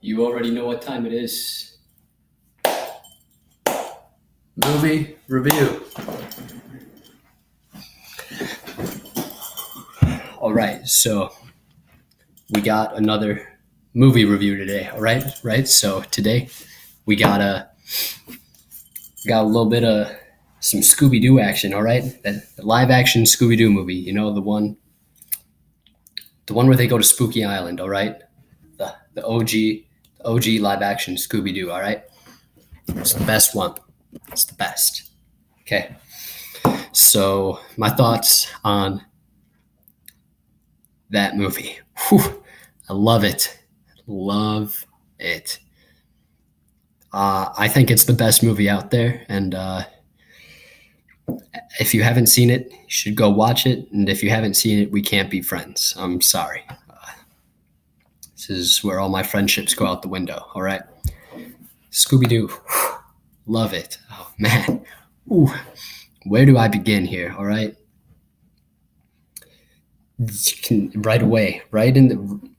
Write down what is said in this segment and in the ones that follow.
You already know what time it is. Movie review. All right, so we got another movie review today. All right, right. So today we got a little bit of some Scooby Doo action. All right, the live action Scooby Doo movie. You know the one where they go to Spooky Island. All right, the OG live action Scooby Doo. All right, it's the best one. It's the best. Okay, so my thoughts on that movie. Whew, I love it. Love it. I think it's the best movie out there, and if you haven't seen it, you should go watch it. And if you haven't seen it, we can't be friends. I'm sorry. This is where all my friendships go out the window. All right, Scooby Doo, love it. Oh man, ooh, where do I begin here? All right, right away, right in the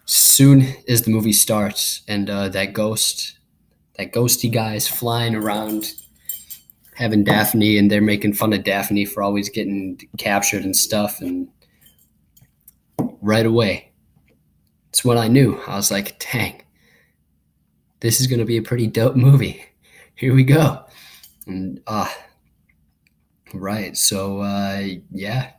soon as the movie starts, and that ghosty guy's flying around having Daphne, and they're making fun of Daphne for always getting captured and stuff. And right away, it's when I knew. I was like, dang, this is going to be a pretty dope movie. Here we go. And, right. So, yeah,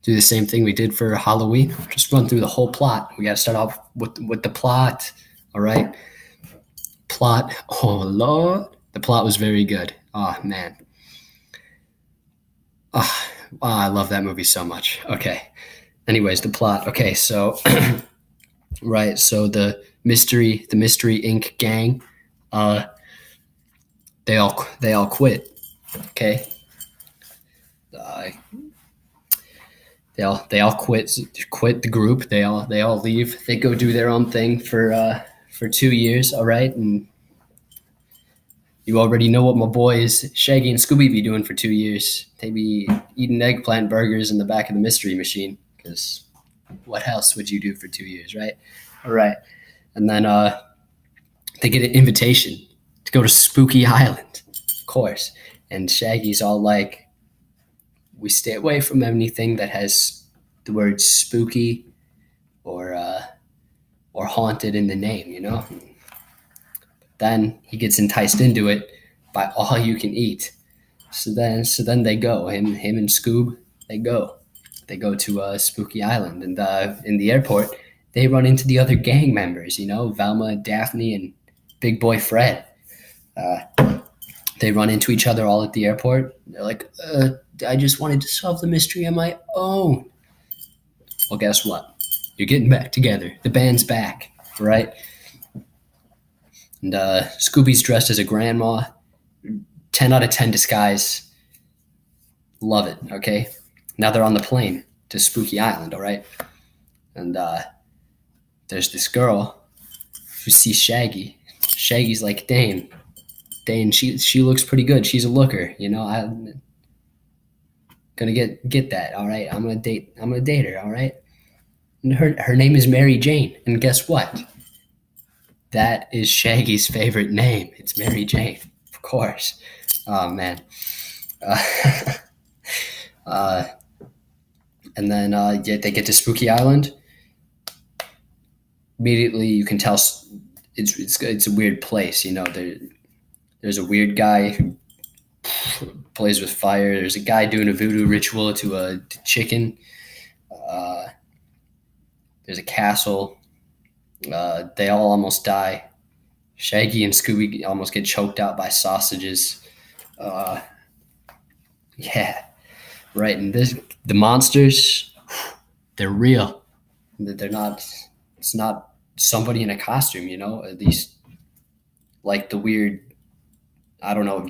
do the same thing we did for Halloween. Just run through the whole plot. We got to start off with the plot. All right. Plot. Oh, Lord. The plot was very good. Oh, man. Oh, I love that movie so much. Okay. Anyways, the plot. Okay, so right, so the Mystery Inc. gang, uh, they all quit. Okay, uh, they all quit the group. They all leave. They go do their own thing for 2 years. All right, and you already know what my boys Shaggy and Scooby be doing for 2 years. They be eating eggplant burgers in the back of the mystery machine. Because what else would you do for 2 years, right? All right, and then they get an invitation to go to Spooky Island, of course. And Shaggy's all like, "We stay away from anything that has the word spooky or haunted in the name, you know." Then he gets enticed into it by all you can eat. So then they go. Him and Scoob, they go. They go to Spooky Island, and in the airport, they run into the other gang members. You know, Velma, Daphne, and Big Boy Fred. Uh, they run into each other all at the airport. They're like, "I just wanted to solve the mystery on my own." Well, guess what? You're getting back together. The band's back, right? And Scooby's dressed as a grandma. 10 out of 10 disguise. Love it, okay? Now they're on the plane to Spooky Island, all right? And there's this girl who sees Shaggy. Shaggy's like, Dane, she looks pretty good. She's a looker, you know. I'm gonna get that, all right? I'm gonna date her, all right? And her name is Mary Jane, and guess what? That is Shaggy's favorite name. It's Mary Jane, of course. Oh man. Uh, uh, and then yeah, they get to Spooky Island. Immediately, you can tell it's a weird place. You know, there's a weird guy who plays with fire. There's a guy doing a voodoo ritual to a chicken. Uh, there's a castle. They all almost die. Shaggy and Scooby almost get choked out by sausages. Uh, yeah, right. And the monsters, they're real. They're not. It's not somebody in a costume, you know. At least like the weird, I don't know,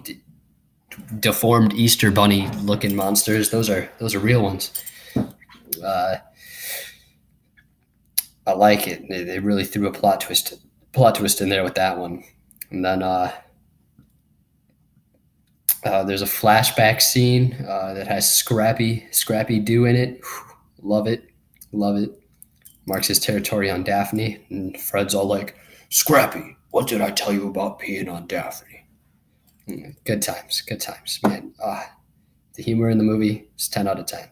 deformed Easter bunny looking monsters. Those are real ones. Uh, I like it. They really threw a plot twist in there with that one. And then there's a flashback scene that has Scrappy Doo in it. Love it, love it. Marks his territory on Daphne, and Fred's all like, Scrappy, what did I tell you about peeing on Daphne? Good times, man. The humor in the movie is 10 out of 10.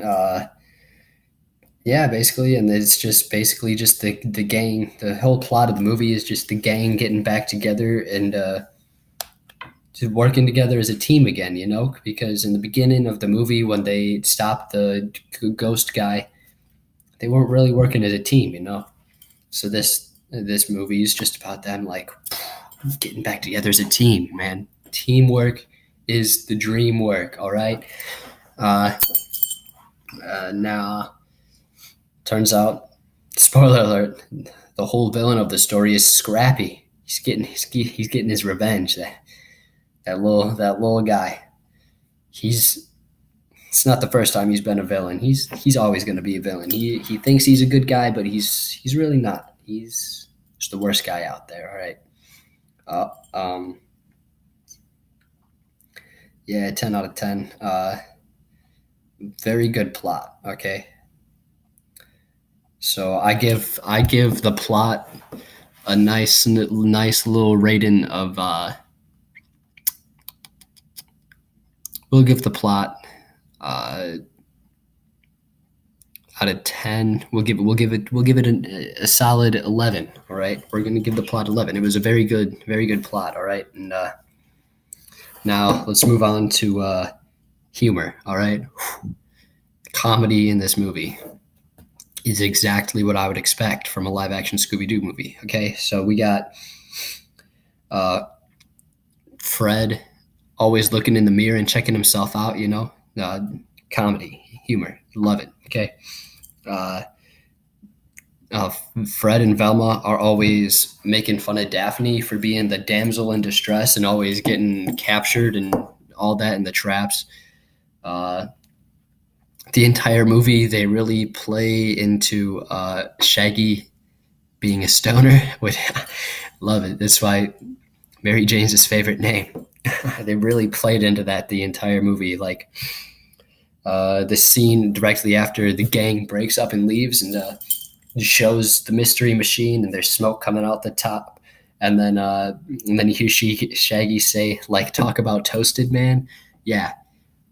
Uh, yeah, basically, and it's just basically just the gang. The whole plot of the movie is just the gang getting back together and just working together as a team again. Because in the beginning of the movie, when they stopped the ghost guy, they weren't really working as a team. So this movie is just about them like getting back together as a team, man. Teamwork is the dream work. All right. Uh, now, turns out, spoiler alert, the whole villain of the story is Scrappy. He's getting his revenge. That little guy. He's It's not the first time he's been a villain. He's always going to be a villain. He thinks he's a good guy, but he's really not. He's just the worst guy out there. All right. Uh, um. Yeah, 10 out of 10. Very good plot. Okay. So I give the plot a nice little rating of we'll give the plot uh out of 10. We'll give it a solid 11. All right, we're gonna give the plot 11. It was a very good plot. All right, and now let's move on to humor. All right, comedy in this movie is exactly what I would expect from a live action Scooby Doo movie. Okay, so we got uh, Fred always looking in the mirror and checking himself out. Comedy, humor, love it. Okay, uh, uh, Fred and Velma are always making fun of Daphne for being the damsel in distress and always getting captured and all that in the traps. Uh, the entire movie, they really play into Shaggy being a stoner. Which love it. That's why Mary Jane's his favorite name. They really played into that the entire movie. Like the scene directly after the gang breaks up and leaves and shows the mystery machine and there's smoke coming out the top. And then you hear Shaggy say, like, talk about toasted man. Yeah,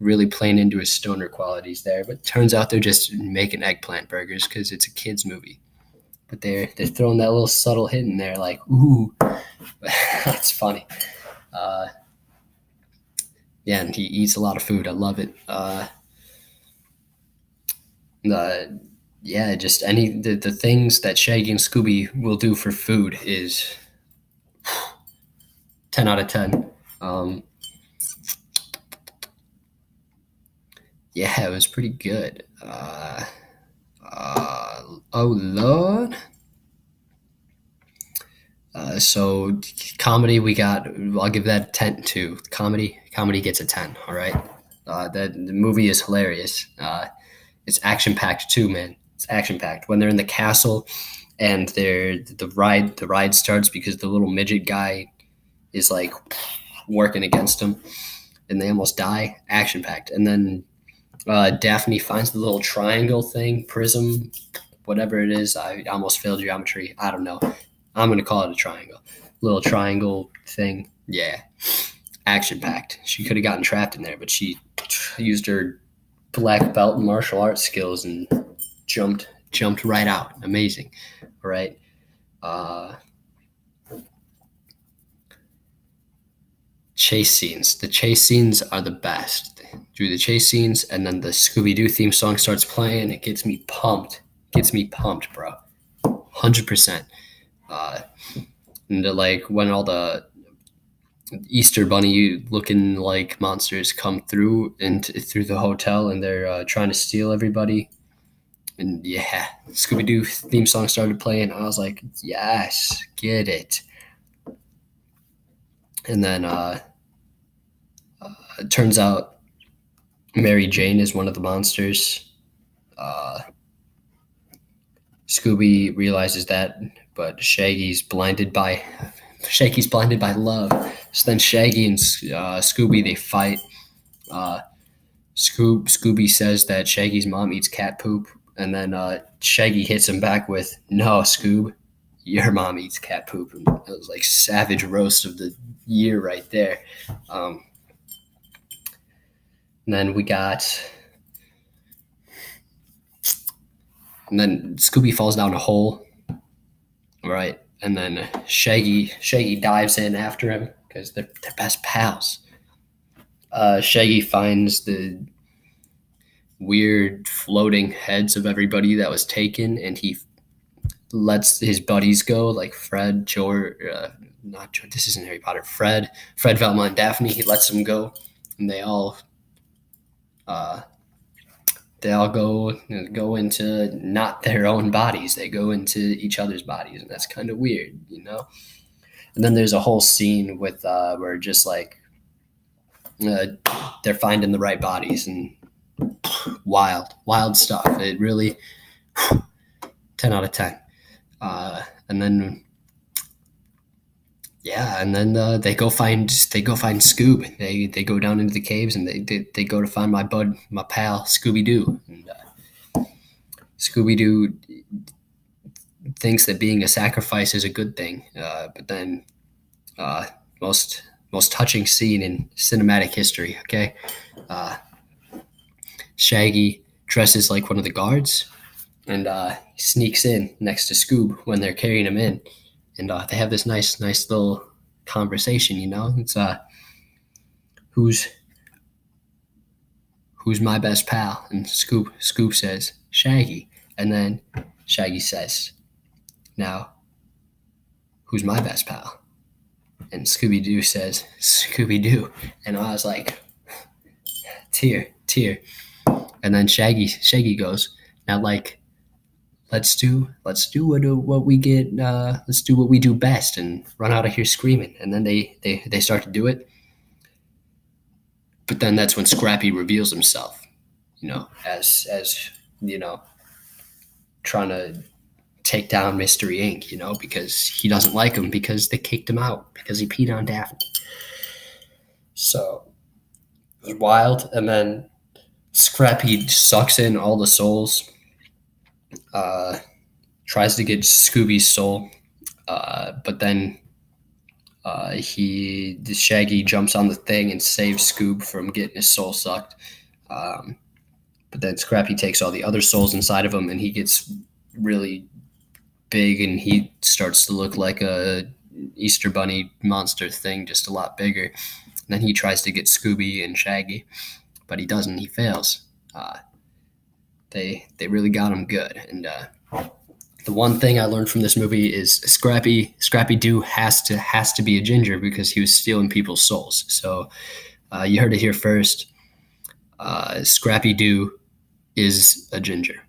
really playing into his stoner qualities there. But turns out they're just making eggplant burgers because it's a kids movie. But they're throwing that little subtle hint in there, like, ooh, that's funny. Uh, yeah, and he eats a lot of food. I love it. Uh, yeah, just the things that Shaggy and Scooby will do for food is 10 out of 10. Yeah, it was pretty good. Oh Lord. So comedy, I'll give that a 10 too. Comedy gets a 10. All right. The movie is hilarious. It's action packed too, man. It's action packed when they're in the castle and the ride starts because the little midget guy is like working against them and they almost die. Action packed, and then Daphne finds the little triangle thing, prism, whatever it is. I almost failed geometry. I don't know. I'm gonna call it a triangle. Little triangle thing. Yeah, action packed. She could have gotten trapped in there, but she used her black belt martial arts skills and jumped right out. Amazing. All right. Uh, chase scenes. The chase scenes are the best. Do the chase scenes, and then the Scooby Doo theme song starts playing. It gets me pumped. Gets me pumped, bro. 100%. Uh, and like when all the Easter Bunny looking like monsters come through and through the hotel, and they're trying to steal everybody. And yeah, Scooby Doo theme song started playing. I was like, yes, get it. And then it turns out Mary Jane is one of the monsters. Uh, Scooby realizes that, but Shaggy's blinded by love. So then Shaggy and Scooby, they fight. Uh, Scooby says that Shaggy's mom eats cat poop, and then Shaggy hits him back with, "No, Scoob, your mom eats cat poop. And it was like savage roast of the year right there. Um, and then we got, and then Scooby falls down a hole, right? And then Shaggy dives in after him because they're best pals. Shaggy finds the weird floating heads of everybody that was taken, and he lets his buddies go, like Fred, George, not George. This isn't Harry Potter. Fred, Velma, and Daphne. He lets them go, and uh, they all go into not their own bodies. They go into each other's bodies, and that's kind of weird, you know. And then there's a whole scene with where just like uh, they're finding the right bodies and wild stuff. It really 10 out of 10. And then yeah, and then they go find Scoob. They go down into the caves and they go to find my pal Scooby Doo. And Scooby Doo thinks that being a sacrifice is a good thing, but then uh, most most touching scene in cinematic history. Okay, uh, Shaggy dresses like one of the guards and sneaks in next to Scoob when they're carrying him in, and they have this nice little conversation. You know, it's who's who's my best pal, and Scoob says Shaggy, and then Shaggy says, now who's my best pal? And Scooby Doo says Scooby Doo, and I was like, tear. And then Shaggy goes, now like let's do what we get let's do what we do best and run out of here screaming. And then they start to do it, but then that's when Scrappy reveals himself, you know, as you know, trying to take down Mystery Inc., you know, because he doesn't like him because they kicked him out because he peed on Daphne. So it was wild. And then Scrappy sucks in all the souls, uh, tries to get Scooby's soul, but then Shaggy jumps on the thing and saves Scoob from getting his soul sucked. Um, but then Scrappy takes all the other souls inside of him, and he gets really big, and he starts to look like a Easter Bunny monster thing, just a lot bigger. And then he tries to get Scooby and Shaggy, but he doesn't. He fails. They really got him good. And the one thing I learned from this movie is Scrappy Doo has to be a ginger because he was stealing people's souls. So you heard it here first. Scrappy Doo is a ginger,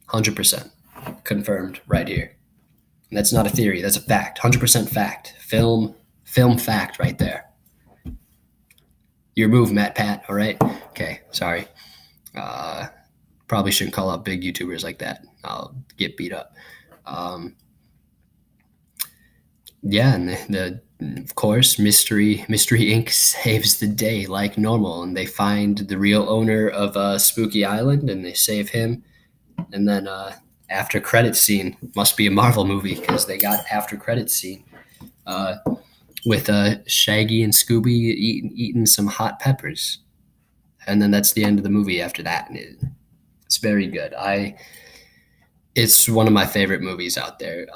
100% confirmed right here. And that's not a theory. That's a fact. 100% fact. Film fact right there. Your move, Matt Pat. All right. Okay. Sorry. Probably shouldn't call out big YouTubers like that. I'll get beat up. Yeah, and of course, Mystery Inc. saves the day like normal, and they find the real owner of Spooky Island, and they save him. And then after credit scene must be a Marvel movie because they got after credit scene with Shaggy and Scooby eating some hot peppers, and then that's the end of the movie. After that, and it's very good. It's one of my favorite movies out there.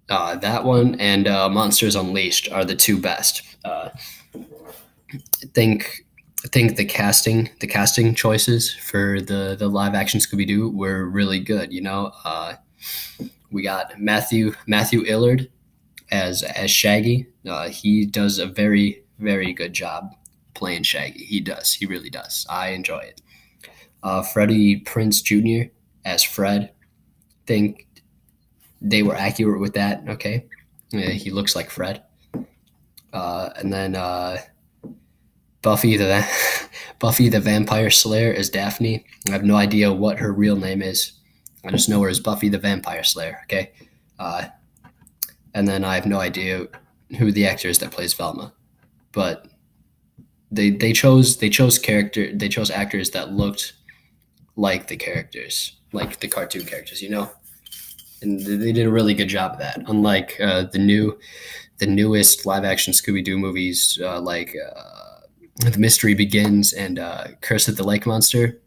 That one and Monsters Unleashed are the two best. I think the casting choices for the live action Scooby Doo were really good. You know, we got Matthew Illard as Shaggy. He does a very good job playing Shaggy. He really does. I enjoy it. Freddie Prinze Jr. as Fred. Think they were accurate with that. Okay, yeah, he looks like Fred. And then Buffy the Vampire Slayer as Daphne. I have no idea what her real name is. I just know her as Buffy the Vampire Slayer. Okay, and then I have no idea who the actor is that plays Velma, but they chose actors that looked like the characters, like the cartoon characters. You know. and they did a really good job of that. Unlike the newest live action Scooby Doo movies, The Mystery Begins and Curse of the Lake Monster,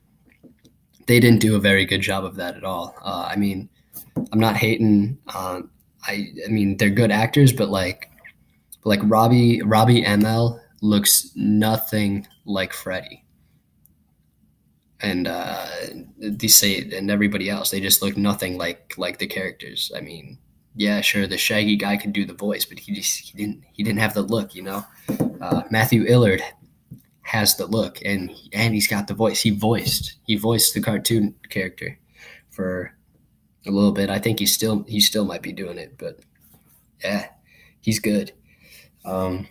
they didn't do a very good job of that at all. I mean, I'm not hating on. I mean, they're good actors, but Robbie ML looks nothing like Freddy, and they say and everybody else, they just look nothing like the characters. I mean, yeah, sure, the Shaggy guy could do the voice, but he didn't have the look, you know. Matthew Illard has the look, and he's got the voice. He voiced the cartoon character for a little bit. I think he still might be doing it, but yeah, he's good. Um,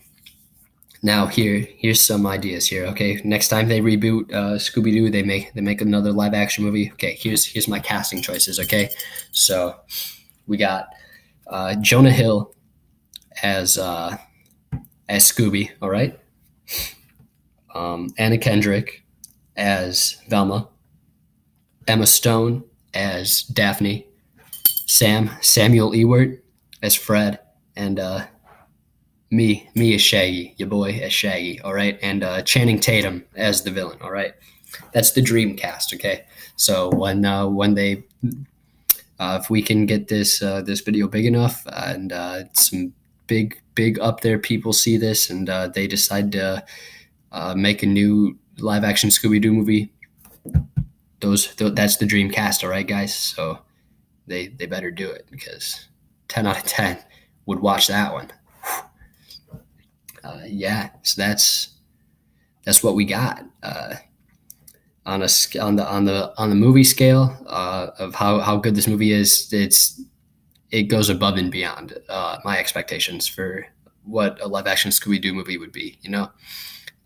Now here's some ideas here. Okay, next time they reboot Scooby Doo, they make another live action movie. Okay, here's my casting choices. Okay, so we got Jonah Hill as Scooby. All right, Anna Kendrick as Velma, Emma Stone as Daphne, Samuel Ewart as Fred, and me as Shaggy, your boy as Shaggy, all right, and Channing Tatum as the villain, all right. That's the dream cast, okay. So when they, if we can get this video big enough, and some big up there people see this, and they decide to make a new live action Scooby Doo movie, that's the dream cast, all right, guys. So they better do it, because 10 out of 10 would watch that one. Yeah, so that's what we got on the movie scale of how good this movie is. It goes above and beyond my expectations for what a live action Scooby Doo movie would be. You know,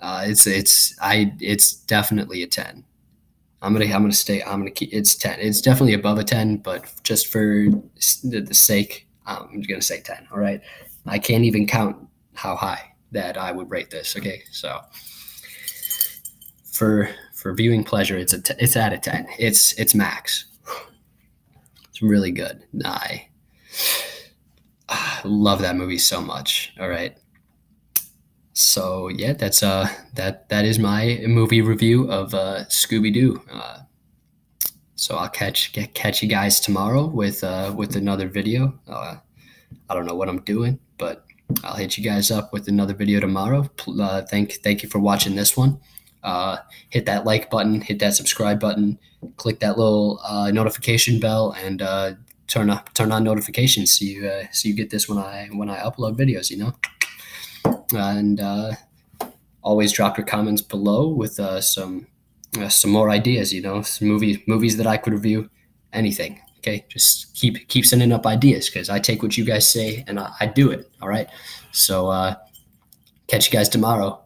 it's definitely a 10. I'm gonna keep it's 10. It's definitely above a 10, but just for the sake, I'm gonna say 10. All right, I can't even count how high that I would rate this. Okay, so for viewing pleasure, it's at a 10. It's max. It's really good. I love that movie so much. All right. So yeah, that is my movie review of Scooby Doo. So I'll catch you guys tomorrow with another video. I don't know what I'm doing, but I'll hit you guys up with another video tomorrow. Thank you for watching this one. Hit that like button, hit that subscribe button, click that little notification bell, and turn on notifications so you get this when I upload videos. You know, and always drop your comments below with some more ideas. You know, some movies that I could review. Anything. Okay, just keep sending up ideas, because I take what you guys say and I do it. All right, so catch you guys tomorrow.